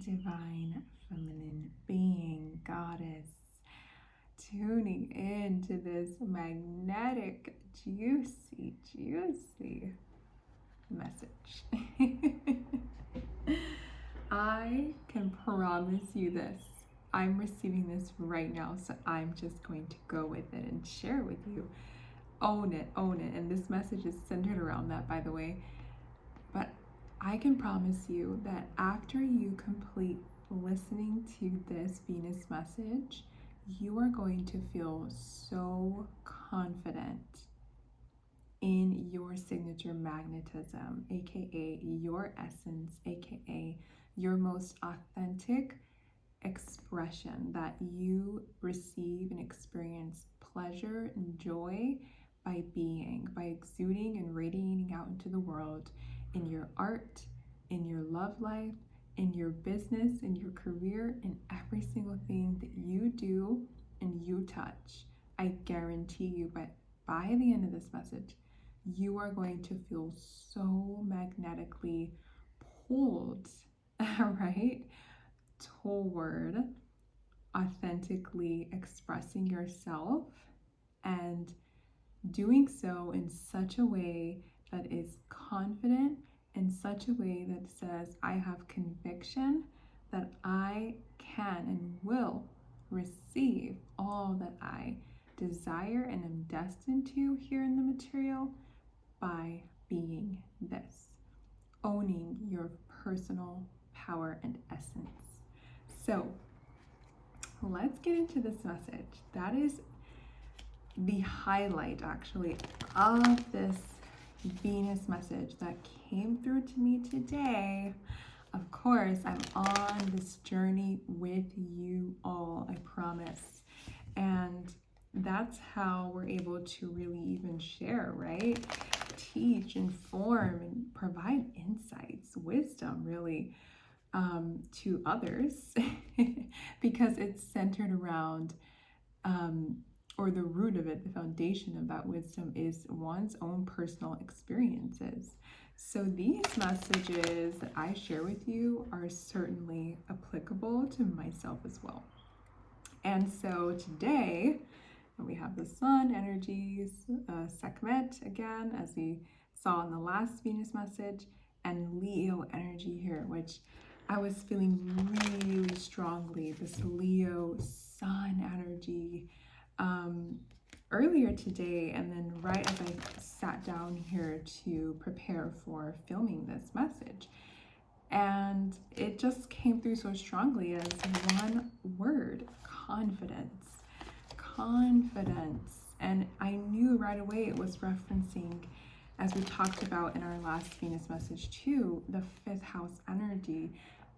divine feminine being, goddess, tuning into this magnetic, juicy message. I can promise you this. I'm receiving this right now, so I'm just going to go with it and share with you. Own it. And this message is centered around that, by the way. But I can promise you that after you complete listening to this Venus message, you are going to feel so confident in your signature magnetism, aka your essence, aka your most authentic expression, that you receive and experience pleasure and joy by being, by exuding and radiating out into the world in your art, in your love life, in your business, in your career, in every single thing that you do and you touch. I guarantee you, but by the end of this message, you are going to feel so magnetically pulled, right, toward authentically expressing yourself and doing so in such a way that is confident, in such a way that says, I have conviction that I can and will receive all that I desire and am destined to here in the material by being this, owning your personal power and essence. So let's get into this message. That is the highlight, actually, of this Venus message that came through to me today. Of course, I'm on this journey with you all, I promise. And that's how we're able to really even share, right? Teach, inform, and provide insights, wisdom, really, to others, because it's centered around, or the root of it, the foundation of that wisdom is one's own personal experiences. So these messages that I share with you are certainly applicable to myself as well. And so today, we have the Sun energies, Sekhmet again, as we saw in the last Venus message, and Leo energy here, which I was feeling really strongly, this Leo Sun energy earlier today, and then right as I sat down here to prepare for filming this message. And it just came through so strongly as one word: confidence. And I knew right away it was referencing, as we talked about in our last Venus message too, the 5th house energy,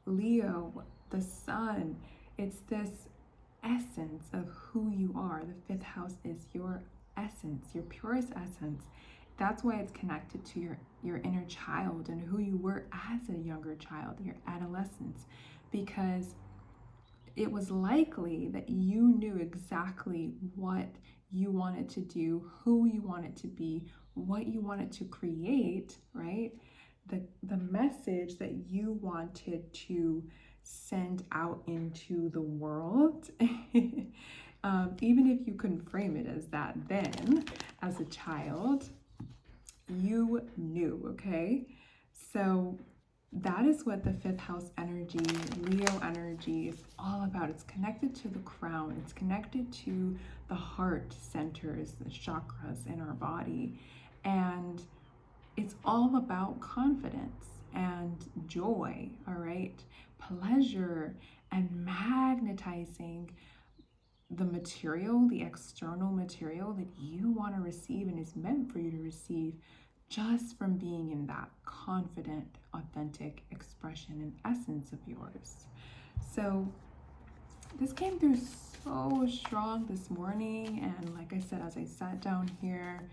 Leo, the sun. It's this essence of who you are. The 5th house is your essence, your purest essence. That's why it's connected to your inner child and who you were as a younger child, your adolescence, because it was likely that you knew exactly what you wanted to do, who you wanted to be, what you wanted to create, right? The message that you wanted to send out into the world, even if you couldn't frame it as that then, as a child, you knew, okay? So that is what the 5th house energy, Leo energy, is all about. It's connected to the crown. It's connected to the heart centers, the chakras in our body. And it's all about confidence and joy, all right? Pleasure and magnetizing the material, the external material that you want to receive and is meant for you to receive, just from being in that confident, authentic expression and essence of yours. So this came through so strong this morning, and like I said, as I sat down here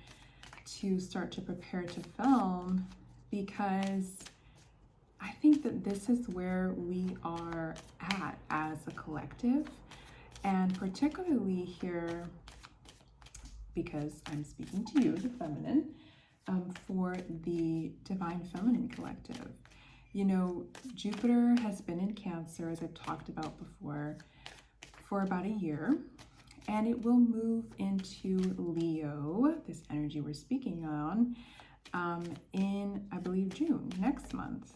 to start to prepare to film, because I think that this is where we are at as a collective, and particularly here, because I'm speaking to you, the feminine, for the Divine Feminine Collective. Jupiter has been in Cancer, as I've talked about before, for about a year, and it will move into Leo, this energy we're speaking on, in, I believe, June, next month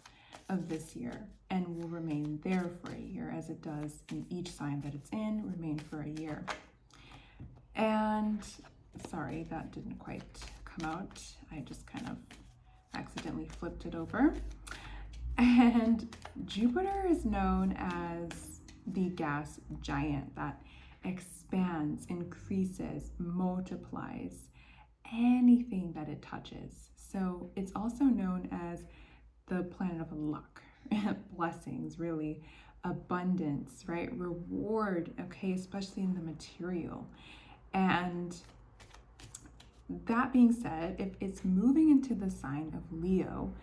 of this year, and will remain there for a year, as it does in each sign that it's in, remain for a year. And sorry, that didn't quite come out. I just kind of accidentally flipped it over. And Jupiter is known as the gas giant that expands, increases, multiplies anything that it touches. So it's also known as the planet of luck, blessings, really, abundance, right? Reward, okay, especially in the material. And that being said, if it's moving into the sign of Leo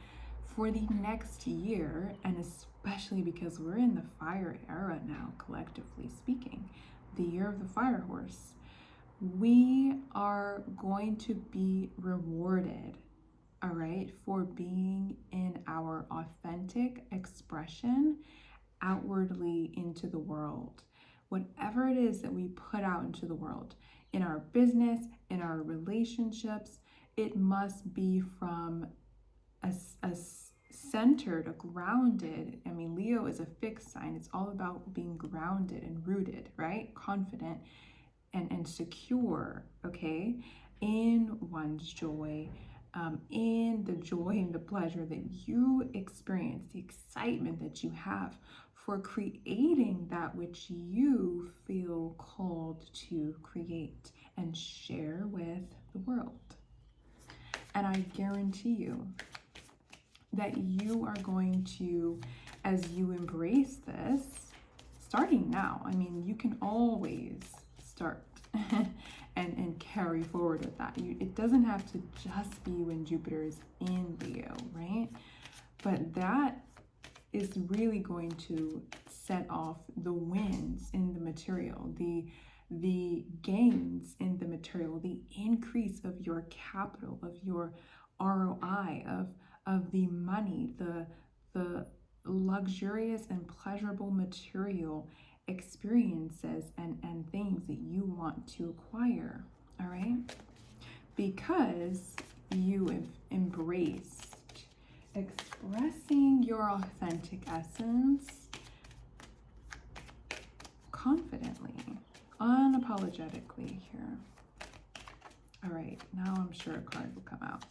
for the next year, and especially because we're in the fire era now, collectively speaking, the year of the fire horse, we are going to be rewarded, all right, for being in our authentic expression outwardly into the world. Whatever it is that we put out into the world, in our business, in our relationships, it must be from a centered, a grounded. I mean, Leo is a fixed sign. It's all about being grounded and rooted, right? Confident and secure, okay, in one's joy, in the joy and the pleasure that you experience, the excitement that you have for creating that which you feel called to create and share with the world. And I guarantee you that you are going to, as you embrace this, starting now, I mean, you can always start and carry forward with that. It doesn't have to just be when Jupiter is in Leo, right? But that is really going to set off the wins in the material, the gains in the material, the increase of your capital, of your ROI, of the money, the luxurious and pleasurable material experiences and things that you want to acquire, all right? Because you have embraced expressing your authentic essence confidently, unapologetically here. All right, now I'm sure a card will come out.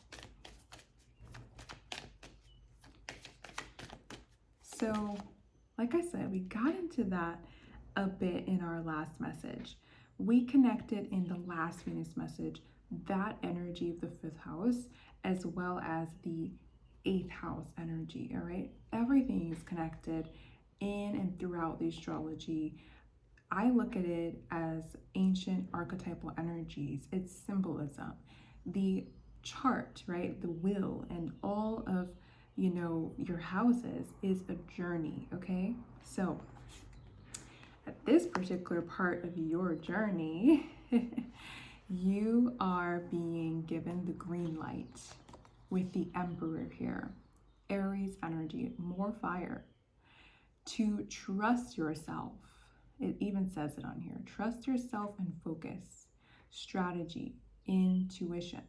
So, like I said, we got into that a bit in our last message. We connected in the last Venus message that energy of the 5th house as well as the 8th house energy, all right? Everything is connected in and throughout the astrology. I look at it as ancient archetypal energies. It's symbolism. The chart, right? The wheel and all of, your houses is a journey, okay? So at this particular part of your journey, you are being given the green light with the Emperor here. Aries energy, more fire. To trust yourself. It even says it on here. Trust yourself and focus. Strategy, intuition.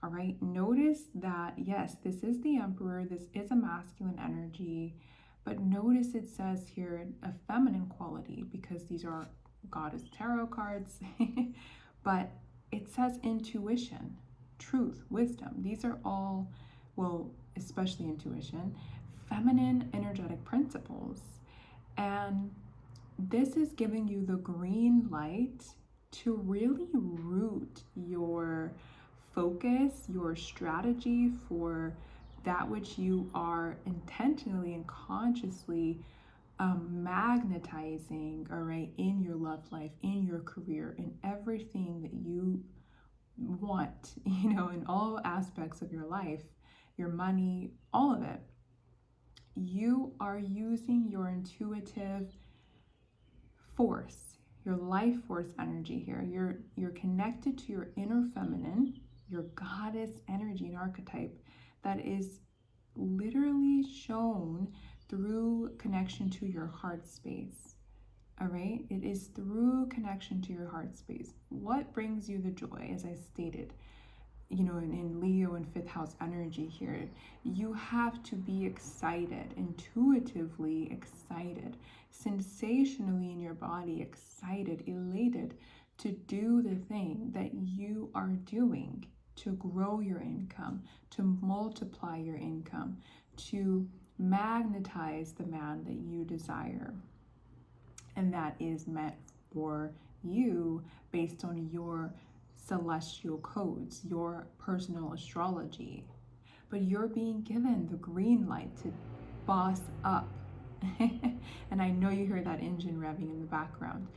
All right, notice that, yes, this is the Emperor. This is a masculine energy. But notice it says here a feminine quality because these are Goddess Tarot cards. But it says intuition, truth, wisdom. These are all, well, especially intuition, feminine energetic principles. And this is giving you the green light to really root your focus, your strategy for that which you are intentionally and consciously magnetizing, all right, in your love life, in your career, in everything that you want, in all aspects of your life, your money, all of it. You are using your intuitive force, your life force energy here. You're connected to your inner feminine, your goddess energy and archetype that is literally only shown through connection to your heart space. All right? It is through connection to your heart space. What brings you the joy, as I stated, in Leo and fifth house energy here, you have to be excited, intuitively excited, sensationally in your body, excited, elated to do the thing that you are doing, to grow your income, to multiply your income, to magnetize the man that you desire. And that is meant for you based on your celestial codes, your personal astrology. But you're being given the green light to boss up. And I know you hear that engine revving in the background.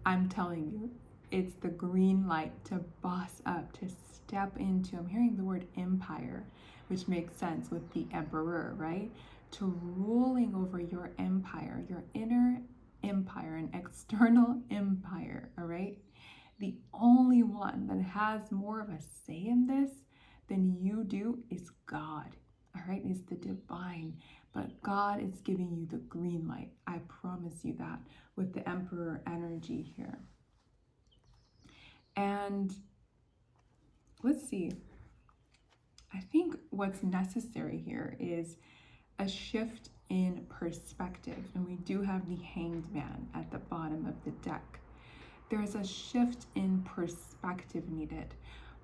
I'm telling you, it's the green light to boss up, to step into, I'm hearing the word empire, which makes sense with the emperor, right? To ruling over your empire, your inner empire, an external empire, all right? The only one that has more of a say in this than you do is God, all right? Is the divine. But God is giving you the green light. I promise you that with the emperor energy here. And let's see. I think what's necessary here is a shift in perspective. And we do have the Hanged Man at the bottom of the deck. There's a shift in perspective needed.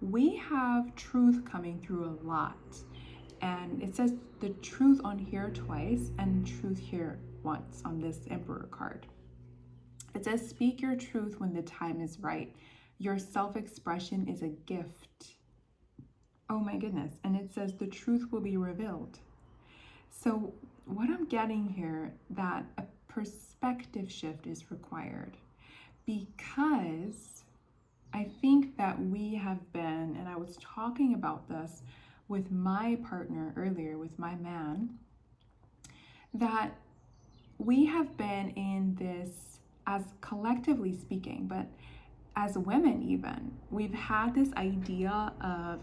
We have truth coming through a lot. And it says the truth on here twice and truth here once on this Emperor card. It says, speak your truth when the time is right. Your self-expression is a gift. Oh my goodness. And it says the truth will be revealed. So what I'm getting here, that a perspective shift is required, because I think that we have been, and I was talking about this with my partner earlier, with my man, that we have been in this, as collectively speaking, but as women even, we've had this idea of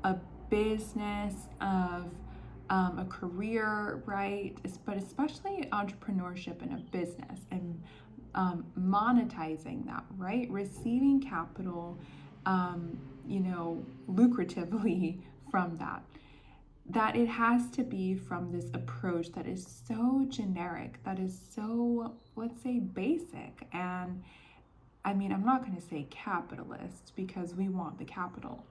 a business, of a career, right? But especially entrepreneurship and a business, and monetizing that, right? Receiving capital, lucratively from that it has to be from this approach that is so generic, that is so, let's say, basic. And I mean, I'm not going to say capitalist because we want the capital,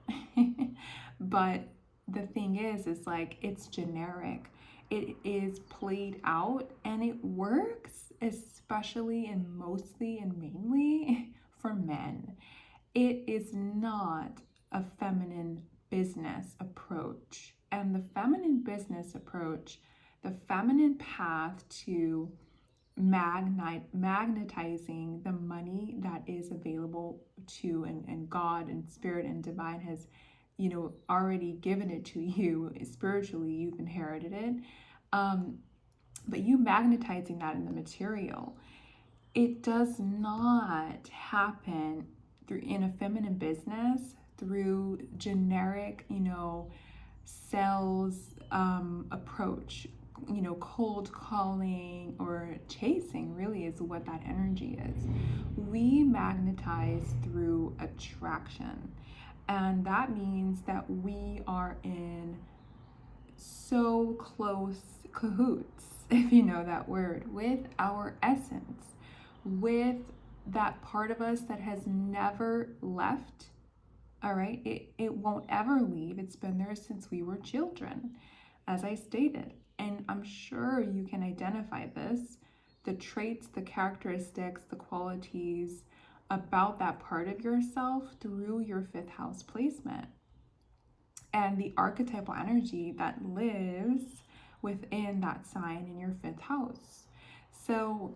but the thing is like, it's generic. It is played out and it works, especially and mostly and mainly for men. It is not a feminine business approach. And the feminine business approach, the feminine path to magnetizing the money that is available to, and God and spirit and divine has, already given it to you spiritually, you've inherited it. But you magnetizing that in the material, it does not happen in a feminine business through generic, sales approach, cold calling or chasing really is what that energy is. We magnetize through attraction. And that means that we are in so close cahoots, if you know that word, with our essence, with that part of us that has never left. All right, it won't ever leave. It's been there since we were children, as I stated. And I'm sure you can identify this, the traits, the characteristics, the qualities about that part of yourself through your fifth house placement and the archetypal energy that lives within that sign in your fifth house. So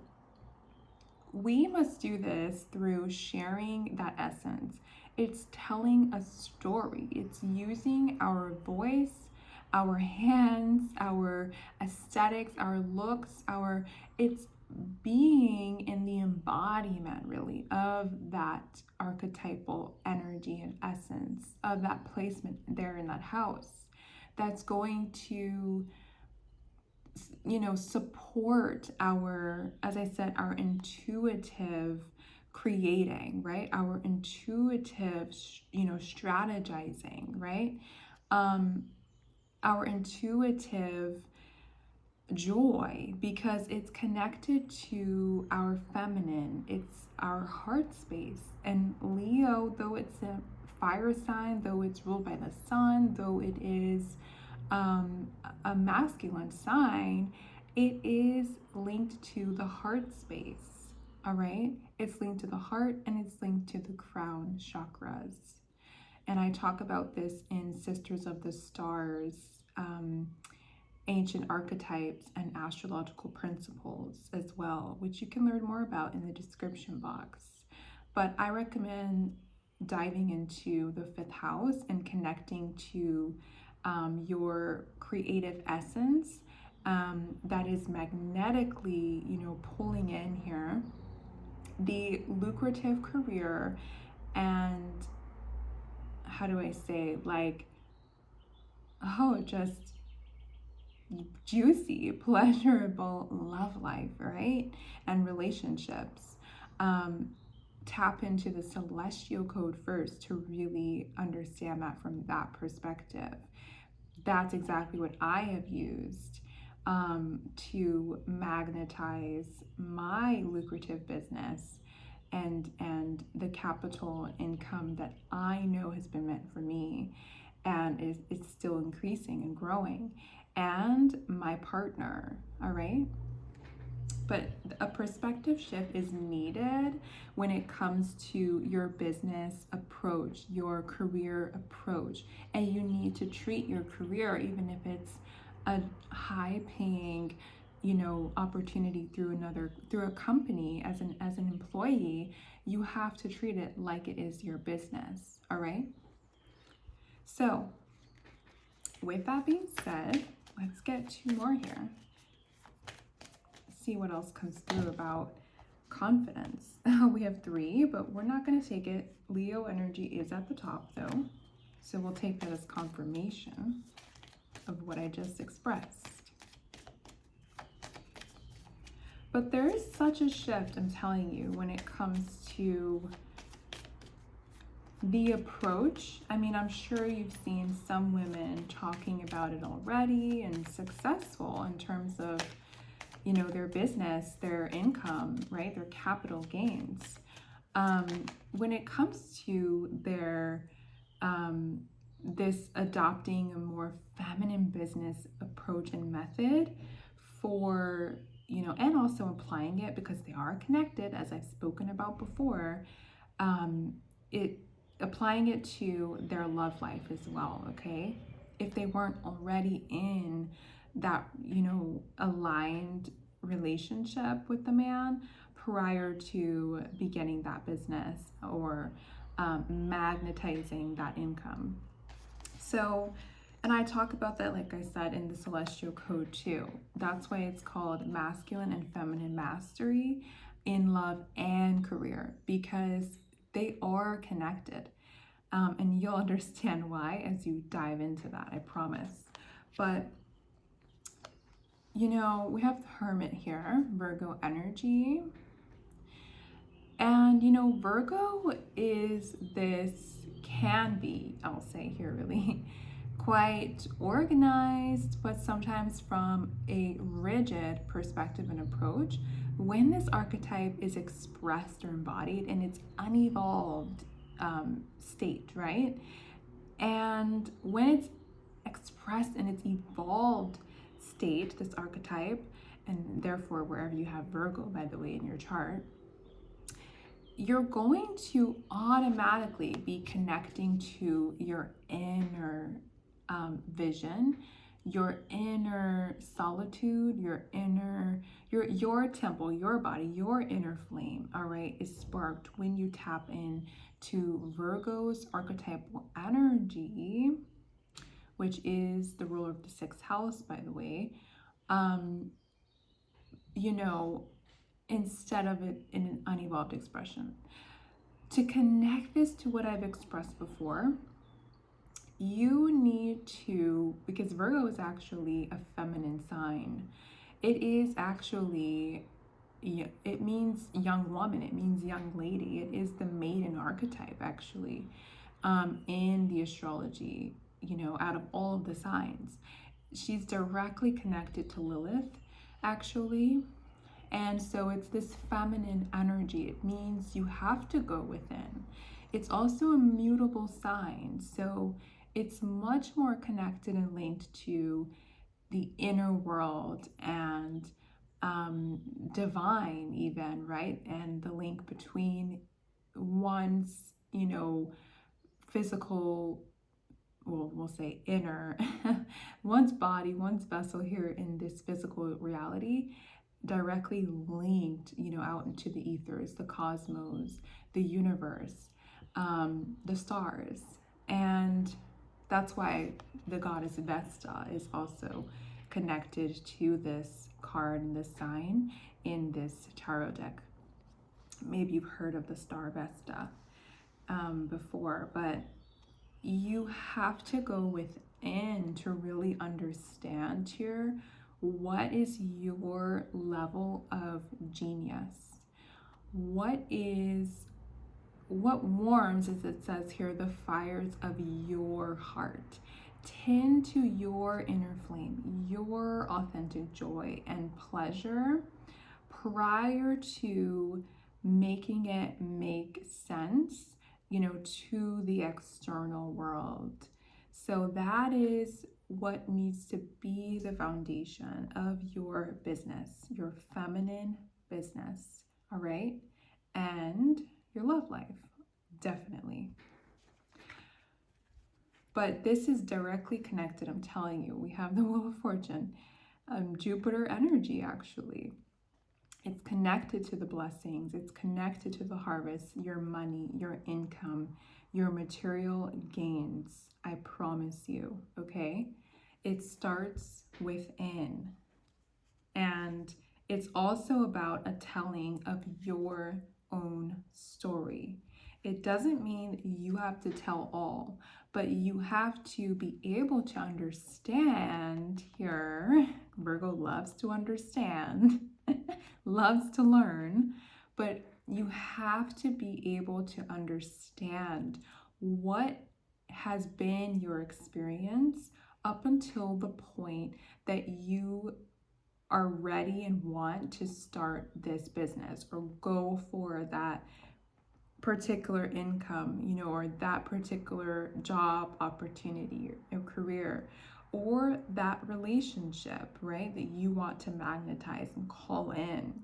we must do this through sharing that essence. It's telling a story. It's using our voice, our hands, our aesthetics, our looks, it's being in the embodiment really of that archetypal energy and essence of that placement there in that house, that's going to support our, as I said, our intuitive creating, right? Our intuitive, strategizing, right? Our intuitive joy, because it's connected to our feminine, it's our heart space. And Leo, though it's a fire sign, though it's ruled by the sun, though it is a masculine sign, it is linked to the heart space. All right, it's linked to the heart, and it's linked to the crown chakras. And I talk about this in Sisters of the Stars, ancient archetypes and astrological principles as well, which you can learn more about in the description box. But I recommend diving into the fifth house and connecting to your creative essence that is magnetically, pulling in here the lucrative career and, how do I say, just juicy, pleasurable love life, right? And relationships. Tap into the Celestial Code first to really understand that from that perspective. That's exactly what I have used to magnetize my lucrative business and the capital income that I know has been meant for me, and it's still increasing and growing, and my partner. All right, but a perspective shift is needed when it comes to your business approach, your career approach, and you need to treat your career, even if it's a high paying opportunity through a company as an employee, you have to treat it like it is your business. All right, so with that being said, let's get two more here. See what else comes through about confidence. We have three, but we're not going to take it. Leo energy is at the top though, so we'll take that as confirmation of what I just expressed. But there is such a shift, I'm telling you, when it comes to the approach. I mean, I'm sure you've seen some women talking about it already and successful in terms of, their business, their income, right? Their capital gains. When it comes to their, this adopting a more feminine business approach and method for, and also applying it because they are connected, as I've spoken about before, applying it to their love life as well, okay? If they weren't already in that, aligned relationship with the man prior to beginning that business or magnetizing that income. So, and I talk about that, like I said, in the Celestial Code too. That's why it's called masculine and feminine mastery in love and career, because they are connected. And you'll understand why as you dive into that, I promise. But, we have the Hermit here, Virgo energy. And, Virgo is this, can be, I'll say here really, quite organized, but sometimes from a rigid perspective and approach. When this archetype is expressed or embodied in its unevolved state, right? And when it's expressed in its evolved state, this archetype, and therefore wherever you have Virgo, by the way, in your chart, you're going to automatically be connecting to your inner vision, your inner solitude, your inner, your temple, your body, your inner flame, all right, is sparked when you tap in to Virgo's archetypal energy, which is the ruler of the sixth house, by the way. Instead of it in an unevolved expression. To connect this to what I've expressed before, you need to, because Virgo is actually a feminine sign, it is actually, it means young woman, it means young lady. It is the maiden archetype, actually, in the astrology, out of all of the signs. She's directly connected to Lilith, actually. And so it's this feminine energy. It means you have to go within. It's also a mutable sign. So it's much more connected and linked to the inner world and divine, even, right? And the link between one's, physical, well, we'll say inner, one's body, one's vessel here in this physical reality, directly linked, out into the ethers, the cosmos, the universe, the stars. And that's why the goddess Vesta is also connected to this card and this sign in this tarot deck. Maybe you've heard of the star Vesta before, but you have to go within to really understand here what is your level of genius. What warms, as it says here, the fires of your heart. Tend to your inner flame, your authentic joy and pleasure prior to making it make sense, to the external world. So that is what needs to be the foundation of your business, your feminine business, all right? And your love life, definitely. But this is directly connected, I'm telling you. We have the Wheel of Fortune, Jupiter energy, actually. It's connected to the blessings. It's connected to the harvest, your money, your income, your material gains. I promise you, okay? It starts within. And it's also about a telling of your own story. It doesn't mean you have to tell all, but you have to be able to understand here. Virgo loves to understand, loves to learn, but you have to be able to understand what has been your experience up until the point that you are ready and want to start this business or go for that particular income, or that particular job opportunity or career, or that relationship, right, that you want to magnetize and call in.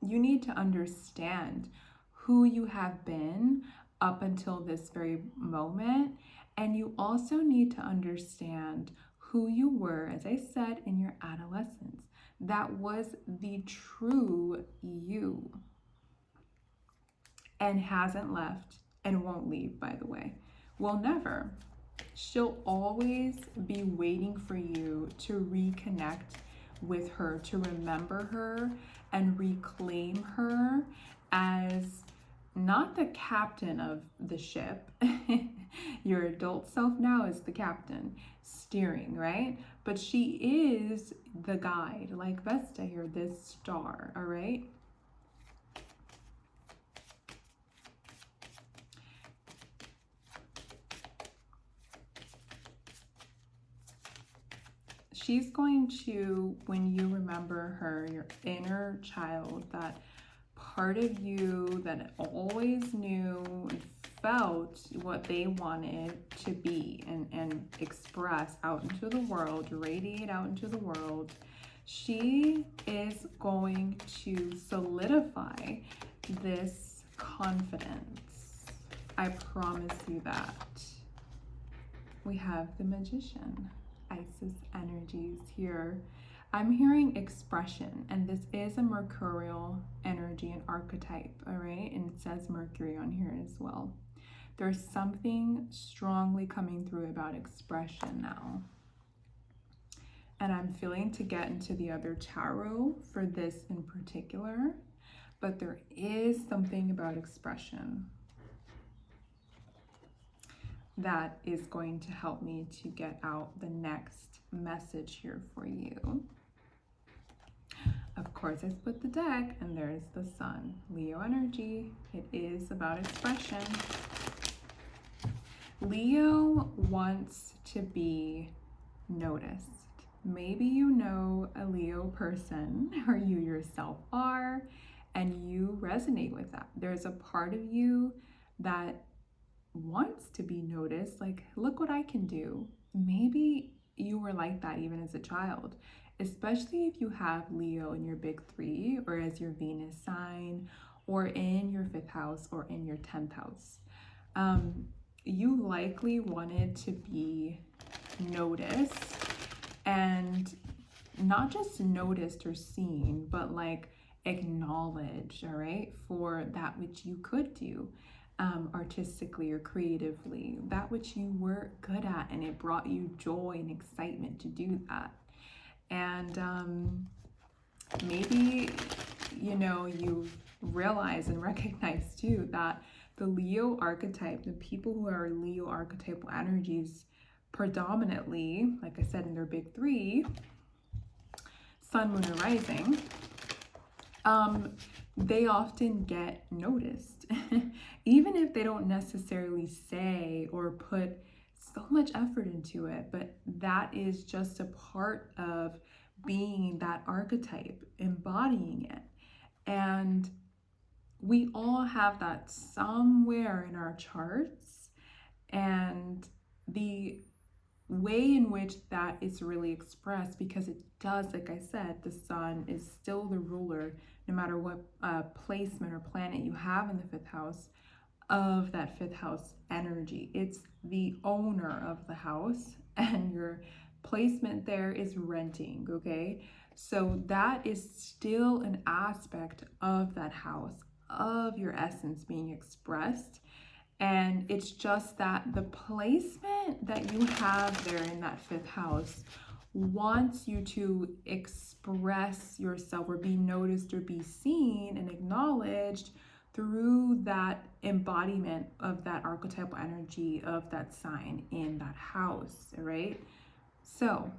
You need to understand who you have been up until this very moment, and you also need to understand who you were, as I said, in your adolescence. That was the true you. And hasn't left and won't leave, by the way. Will never. She'll always be waiting for you to reconnect with her, to remember her and reclaim her as not the captain of the ship. Your adult self now is the captain, steering, right? But she is the guide, like Vesta here, this star, all right? She's going to, when you remember her, your inner child, that part of you that always knew and felt what they wanted to be and express out into the world, radiate out into the world, she is going to solidify this confidence. I promise you that. We have the Magician. Isis energies here. I'm hearing expression, and this is a mercurial energy and archetype, all right? And it says Mercury on here as well. There's something strongly coming through about expression now. And I'm feeling to get into the other tarot for this in particular, but there is something about expression that is going to help me to get out the next message here for you. course, I split the deck and there's the sun. Leo energy, it is about expression. Leo wants to be noticed. Maybe you know a Leo person, or you yourself are, and you resonate with that. There's a part of you that wants to be noticed, like, look what I can do. Maybe you were like that even as a child, especially if you have Leo in your big three, or as your Venus sign, or in your 5th house, or in your 10th house. You likely wanted to be noticed, and not just noticed or seen, but like acknowledged, all right, for that which you could do artistically or creatively, that which you were good at, and it brought you joy and excitement to do that. And maybe, you know, you realize and recognize too that the Leo archetype, the people who are Leo archetypal energies, predominantly, like I said, in their big three, sun, moon, or rising, they often get noticed, even if they don't necessarily say or put so much effort into it. But that is just a part of being that archetype, embodying it. And we all have that somewhere in our charts, and the way in which that is really expressed, because it does, like I said, the sun is still the ruler, no matter what placement or planet you have in the 5th house, of that 5th house energy. It's the owner of the house, and your placement there is renting, okay? So that is still an aspect of that house, of your essence being expressed. And it's just that the placement that you have there in that 5th house wants you to express yourself, or be noticed, or be seen and acknowledged through that embodiment of that archetypal energy of that sign in that house, all right? So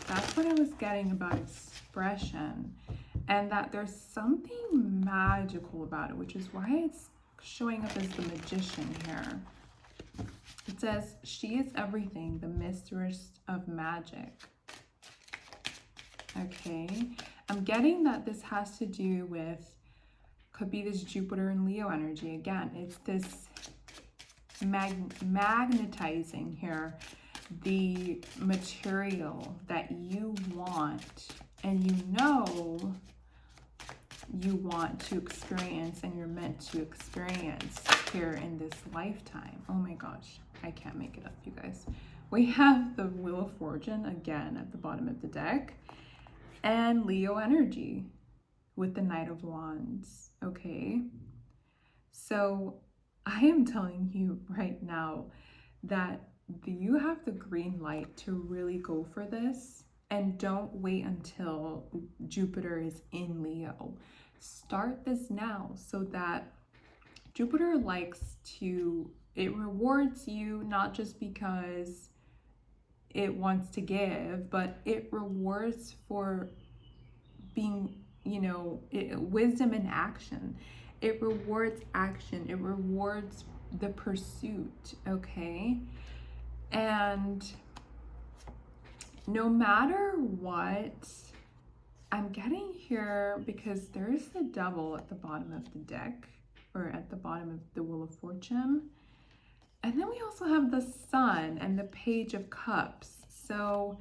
that's what I was getting about expression, and that there's something magical about it, which is why it's showing up as the Magician here. It says, she is everything, the mistress of magic. Okay, I'm getting that this has to do with, could be this Jupiter and Leo energy. Again, it's this magnetizing here the material that you want, and you know you want to experience, and you're meant to experience here in this lifetime. Oh my gosh, I can't make it up, you guys. We have the Wheel of Fortune again at the bottom of the deck, and Leo energy with the Knight of Wands. Okay, so I am telling you right now that you have the green light to really go for this, and don't wait until Jupiter is in Leo. Start this now, so that Jupiter likes to, it rewards you not just because it wants to give, but it rewards for being, you know, wisdom in action. It rewards action. It rewards the pursuit, okay? And no matter what, I'm getting here, because there is the Devil at the bottom of the deck, or at the bottom of the Wheel of Fortune. And then we also have the Sun and the Page of Cups. So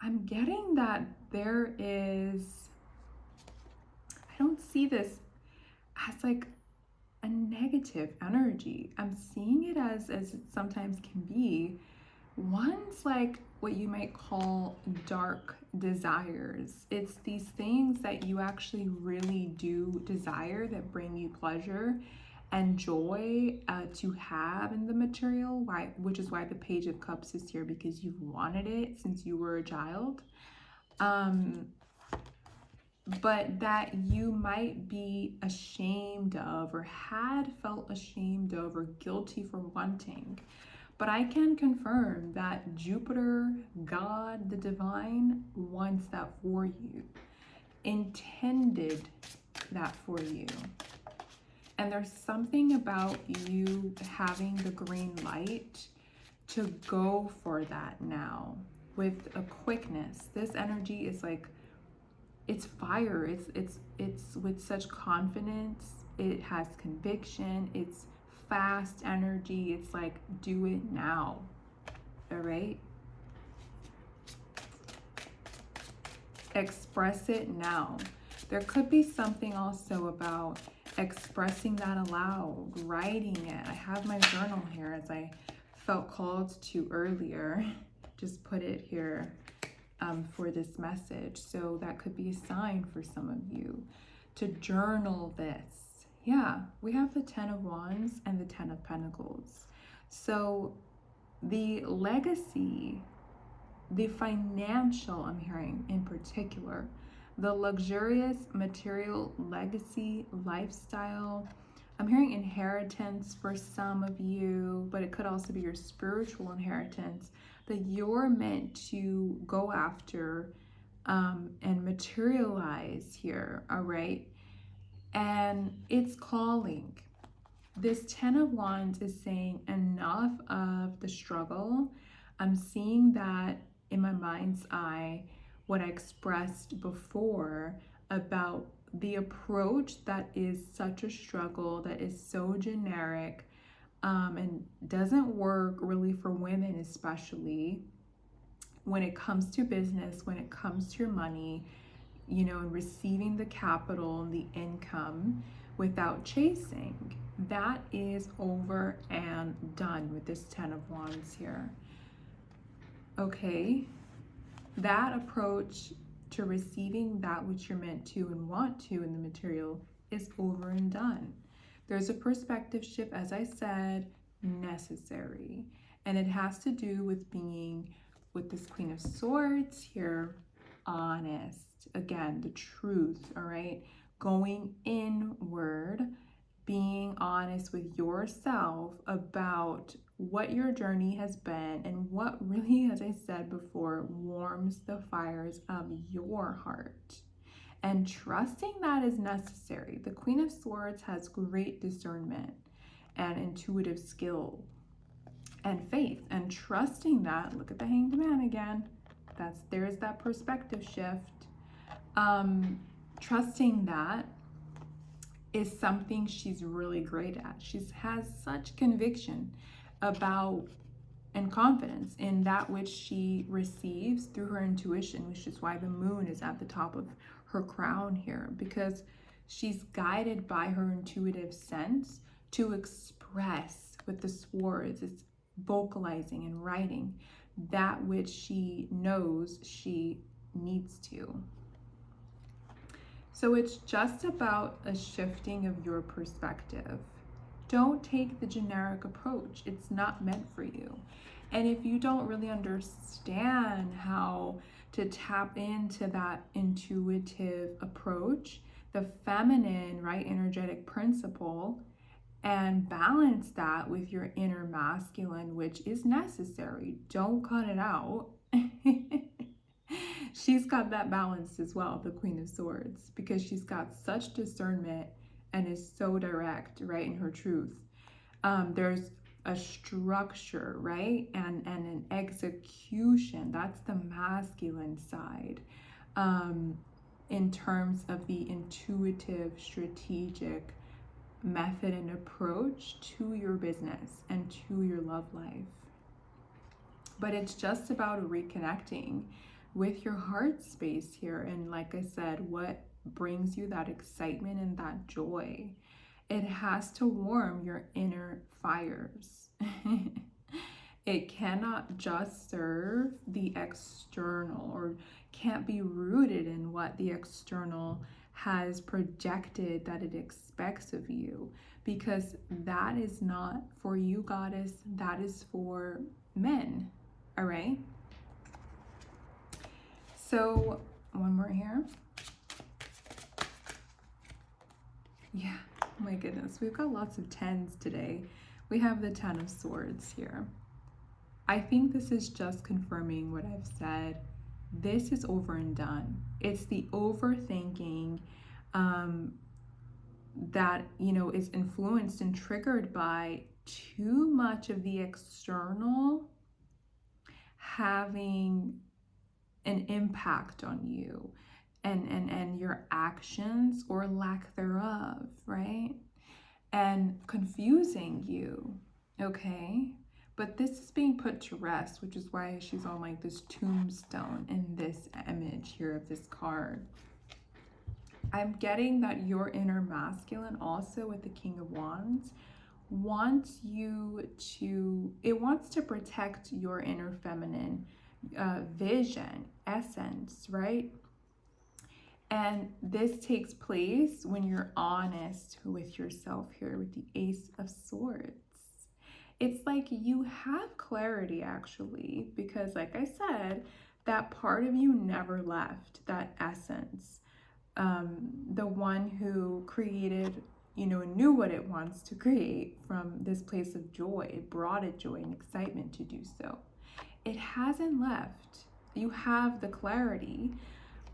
I'm getting that there is, I don't see this as like a negative energy. I'm seeing it as it sometimes can be. One's like what you might call dark desires. It's these things that you actually really do desire, that bring you pleasure and joy to have in the material, which is why the Page of Cups is here, because you've wanted it since you were a child. But that you might be ashamed of, or had felt ashamed of, or guilty for wanting. But I can confirm that Jupiter, God, the divine, wants that for you, intended that for you. And there's something about you having the green light to go for that now with a quickness. This energy is like, it's fire. It's with such confidence. It has conviction. It's fast energy. It's like, do it now. All right? Express it now. There could be something also about expressing that aloud, writing it. I have my journal here, as I felt called to earlier. Just put it here for this message. So that could be a sign for some of you to journal this. Yeah, we have the 10 of Wands and the 10 of Pentacles. So the legacy, the financial, I'm hearing in particular, the luxurious material legacy lifestyle. I'm hearing inheritance for some of you, but it could also be your spiritual inheritance that you're meant to go after and materialize here, all right? And it's calling. This 10 of Wands is saying enough of the struggle. I'm seeing that in my mind's eye, what I expressed before about the approach that is such a struggle, that is so generic, and doesn't work really for women, especially when it comes to business, when it comes to your money, you know, and receiving the capital and the income without chasing. That is over and done with this 10 of Wands here. Okay, that approach to receiving that which you're meant to and want to in the material is over and done. There's a perspective shift, as I said, necessary. And it has to do with being, with this Queen of Swords here, honest. Again, the truth, all right? Going inward, being honest with yourself about what your journey has been and what really, as I said before, warms the fires of your heart. And trusting that is necessary. The Queen of Swords has great discernment and intuitive skill and faith. And trusting that, look at the Hanged Man again. There's that perspective shift. Trusting that is something she's really great at. She has such conviction about and confidence in that which she receives through her intuition, which is why the moon is at the top of her crown here, because she's guided by her intuitive sense to express with the swords. It's vocalizing and writing that which she knows she needs to. So it's just about a shifting of your perspective. Don't take the generic approach. It's not meant for you. And if you don't really understand how to tap into that intuitive approach, the feminine, right, energetic principle, and balance that with your inner masculine, which is necessary. Don't cut it out. She's got that balance as well, the Queen of Swords, because she's got such discernment and is so direct, right, in her truth. There's a structure, right, and an execution. That's the masculine side, in terms of the intuitive, strategic method and approach to your business and to your love life. But it's just about reconnecting with your heart space here. And like I said, what brings you that excitement and that joy? It has to warm your inner fires. It cannot just serve the external, or can't be rooted in what the external has projected that it expects of you, because that is not for you, goddess. That is for men. All right. So one more here. Yeah, my goodness, we've got lots of 10s today. We have the 10 of Swords here. I think this is just confirming what I've said. This is over and done. It's the overthinking that, is influenced and triggered by too much of the external having an impact on you and your actions or lack thereof, right? And confusing you, okay? But this is being put to rest, which is why she's on like this tombstone in this image here of this card. I'm getting that your inner masculine also with the King of Wands wants to protect your inner feminine vision, essence, right? And this takes place when you're honest with yourself here with the Ace of Swords. It's like you have clarity actually, because like I said, that part of you never left, that essence. The one who created, knew what it wants to create from this place of joy. It brought it joy and excitement to do so. It hasn't left. You have the clarity,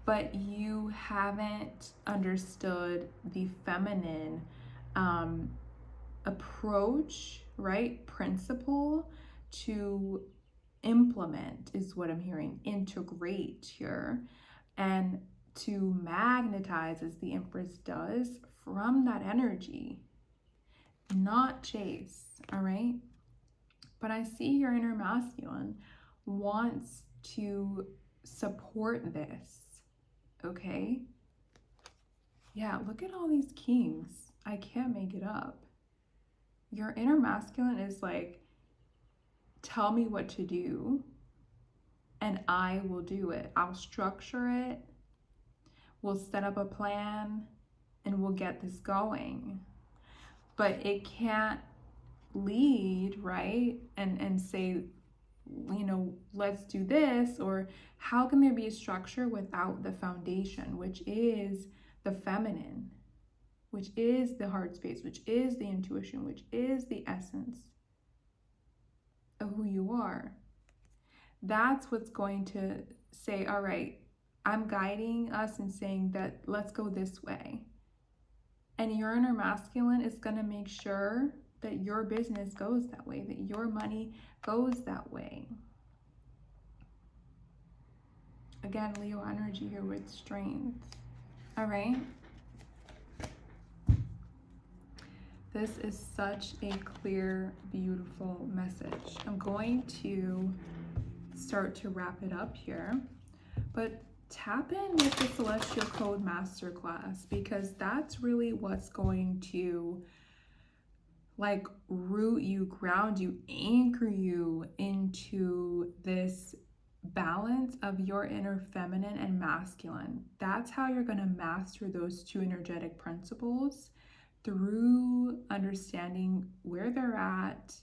but you haven't understood the feminine approach, right? Principle to implement is what I'm hearing. Integrate here and to magnetize as the Empress does from that energy, not chase, all right? But I see your inner masculine wants to support this, okay? Yeah, look at all these kings. I can't make it up. Your inner masculine is like, tell me what to do and I will do it. I'll structure it. We'll set up a plan and we'll get this going. But it can't lead, right? And say, let's do this, or how can there be a structure without the foundation, which is the feminine, which is the heart space, which is the intuition, which is the essence of who you are. That's what's going to say, all right, I'm guiding us and saying that let's go this way. And your inner masculine is going to make sure that your business goes that way, that your money goes that way. Again, Leo energy here with strength. All right. This is such a clear, beautiful message. I'm going to start to wrap it up here, but tap in with the Celestial Code Masterclass, because that's really what's going to like root you, ground you, anchor you into this balance of your inner feminine and masculine. That's how you're going to master those two energetic principles, through understanding where they're at,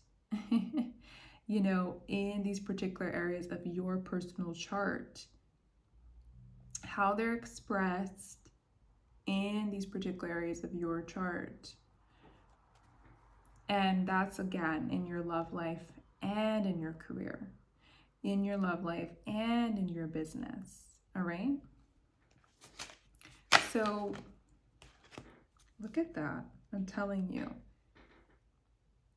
in these particular areas of your personal chart, how they're expressed in these particular areas of your chart. And that's again in your love life and in your career, in your love life and in your business. All right. So look at that. I'm telling you.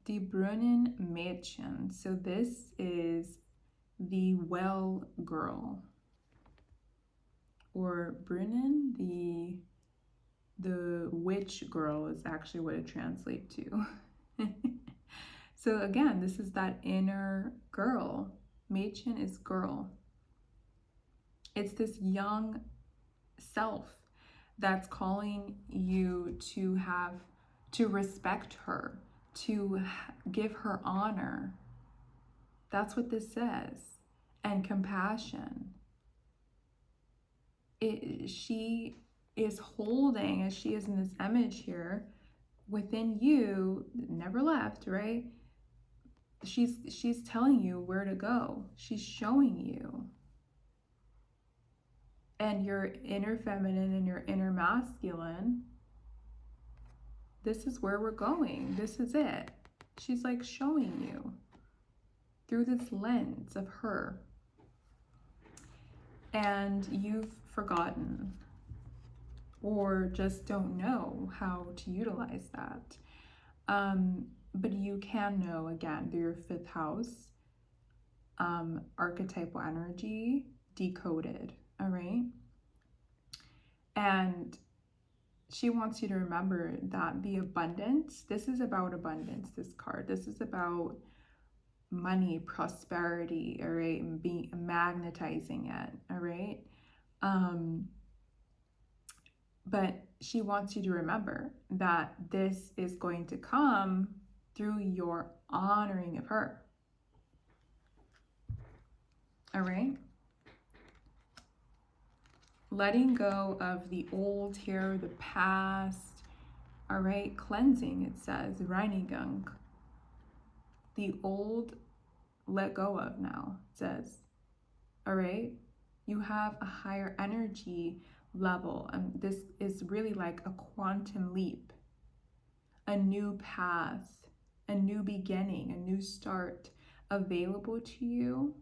Die Brunnen Mädchen. So this is the well girl. Or Brunnen, the witch girl is actually what it translates to. So again, this is that inner girl. Mädchen is girl. It's this young self that's calling you to respect her, to give her honor. That's what this says. And compassion. She is holding, as she is in this image here, within you, never left, right? She's telling you where to go. She's showing you. And your inner feminine and your inner masculine, this is where we're going. This is it. She's like showing you. through this lens of her. And you've forgotten or just don't know how to utilize that. But you can know, again, through your 5th house, archetypal energy decoded, all right? And she wants you to remember that the abundance, this is about abundance, this card. This is about money, prosperity, all right? And magnetizing it, all right? But she wants you to remember that this is going to come through your honoring of her. All right? Letting go of the old here, the past. All right? Cleansing, it says, Reinigung. The old, let go of now, it says. All right? You have a higher energy level. This is really like a quantum leap, a new path, a new beginning, a new start available to you.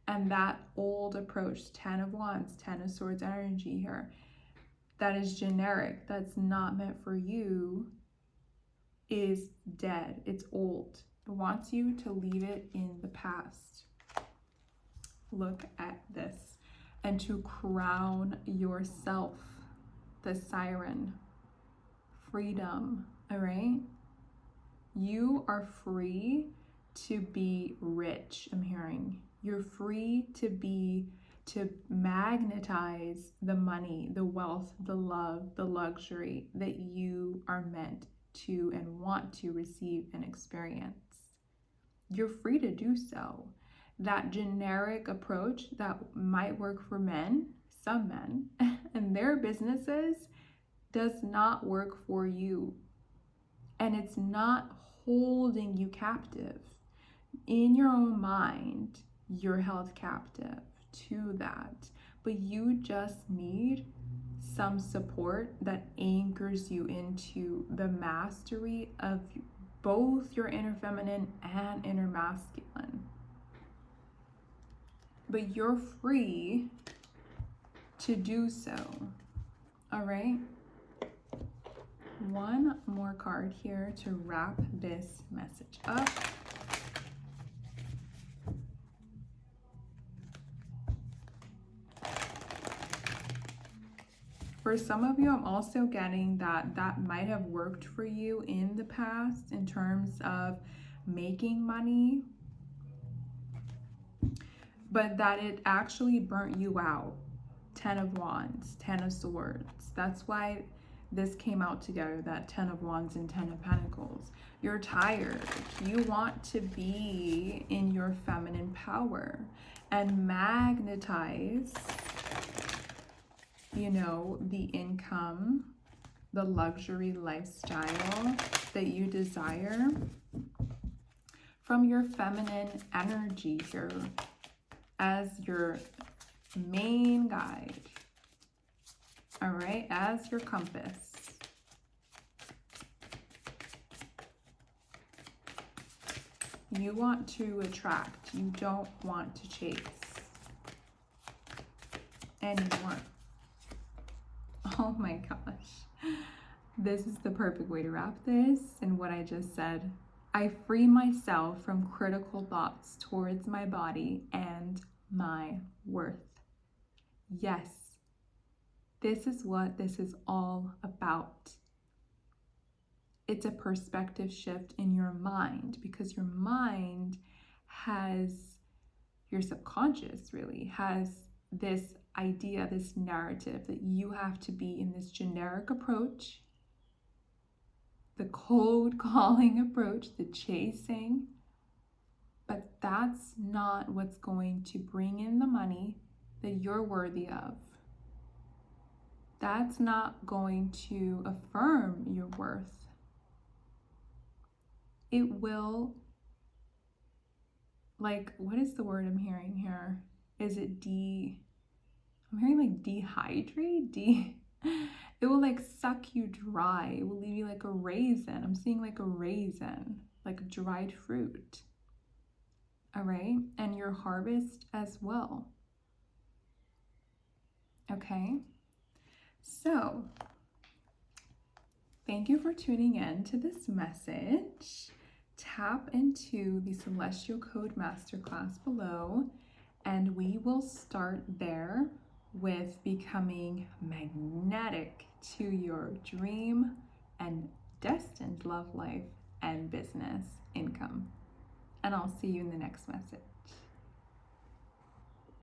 And that old approach, 10 of Wands, 10 of Swords energy here, that is generic, that's not meant for you, is dead. It's old. It wants you to leave it in the past. Look at this. And to crown yourself, the siren, freedom, all right? You are free to be rich, I'm hearing. You're free to magnetize the money, the wealth, the love, the luxury that you are meant to and want to receive and experience. You're free to do so. That generic approach that might work for men, some men, and their businesses does not work for you. And it's not holding you captive. In your own mind, you're held captive to that. But you just need some support that anchors you into the mastery of both your inner feminine and inner masculine. But you're free to do so. All right? One more card here to wrap this message up. For some of you, I'm also getting that might have worked for you in the past in terms of making money, but that it actually burnt you out. 10 of Wands, 10 of Swords. That's why this came out together, that 10 of Wands and 10 of Pentacles. You're tired. You want to be in your feminine power and magnetize, you know, the income, the luxury lifestyle that you desire from your feminine energy here as your main guide. All right, as your compass. You want to attract, you don't want to chase anymore. Oh my gosh. This is the perfect way to wrap this and what I just said. I free myself from critical thoughts towards my body and my worth. Yes, this is what this is all about. It's a perspective shift in your mind, because your mind has, your subconscious really has this idea, this narrative that you have to be in this generic approach, the cold calling approach, the chasing, but that's not what's going to bring in the money that you're worthy of. That's not going to affirm your worth. It will, like, what is the word I'm hearing here? Is it I'm hearing like dehydrate? It will like suck you dry. It will leave you like a raisin. I'm seeing like a raisin, like dried fruit. all right? And your harvest as well. Okay? So, thank you for tuning in to this message. Tap into the Celestial Code Masterclass below, and we will start there with becoming magnetic to your dream and destined love life and business income. And I'll see you in the next message.